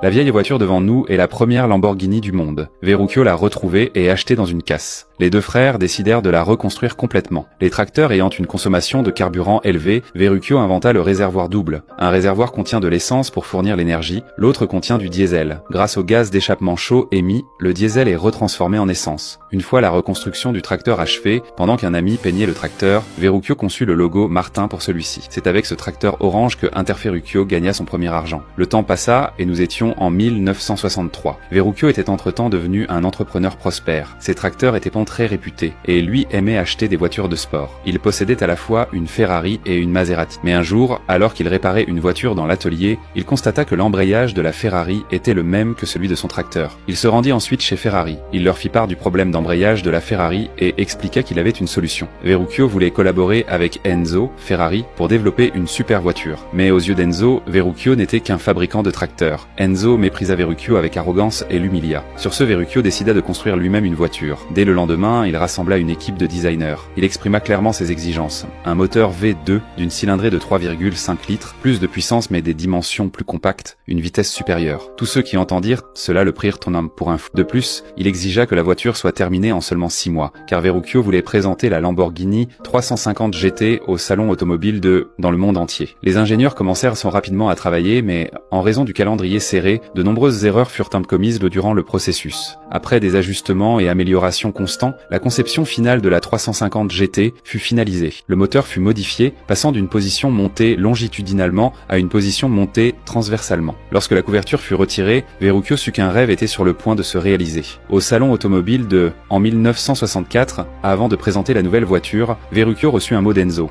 La vieille voiture devant nous est la première Lamborghini du monde. Verrucchio l'a retrouvée et achetée dans une casse. Les deux frères décidèrent de la reconstruire complètement. Les tracteurs ayant une consommation de carburant élevée, Verrucchio inventa le réservoir double. Un réservoir contient de l'essence pour fournir l'énergie, l'autre contient du diesel. Grâce au gaz d'échappement chaud émis, le diesel est retransformé en essence. Une fois la reconstruction du tracteur achevée, pendant qu'un ami peignait le tracteur, Verrucchio conçut le logo Martin pour celui-ci. C'est avec ce tracteur orange que Interferrucchio gagna son premier argent. Le temps passa et nous étions en 1963. Verrucchio était entre-temps devenu un entrepreneur prospère. Ses tracteurs étaient très réputé, et lui aimait acheter des voitures de sport. Il possédait à la fois une Ferrari et une Maserati. Mais un jour, alors qu'il réparait une voiture dans l'atelier, il constata que l'embrayage de la Ferrari était le même que celui de son tracteur. Il se rendit ensuite chez Ferrari. Il leur fit part du problème d'embrayage de la Ferrari et expliqua qu'il avait une solution. Verrucchio voulait collaborer avec Enzo, Ferrari, pour développer une super voiture. Mais aux yeux d'Enzo, Verrucchio n'était qu'un fabricant de tracteurs. Enzo méprisa Verrucchio avec arrogance et l'humilia. Sur ce, Verrucchio décida de construire lui-même une voiture. Dès le lendemain, il rassembla une équipe de designers. Il exprima clairement ses exigences. Un moteur V2 d'une cylindrée de 3,5 litres, plus de puissance mais des dimensions plus compactes, une vitesse supérieure. Tous ceux qui entendirent cela le prirent en homme pour un fou. De plus, il exigea que la voiture soit terminée en seulement 6 mois, car Verrucchio voulait présenter la Lamborghini 350 GT au salon automobile dans le monde entier. Les ingénieurs commencèrent rapidement à travailler, mais en raison du calendrier serré, de nombreuses erreurs furent commises durant le processus. Après des ajustements et améliorations constants, la conception finale de la 350 GT fut finalisée. Le moteur fut modifié, passant d'une position montée longitudinalement à une position montée transversalement. Lorsque la couverture fut retirée, Verrucchio sut qu'un rêve était sur le point de se réaliser. Au salon automobile en 1964, avant de présenter la nouvelle voiture, Verrucchio reçut un mot d'Enzo.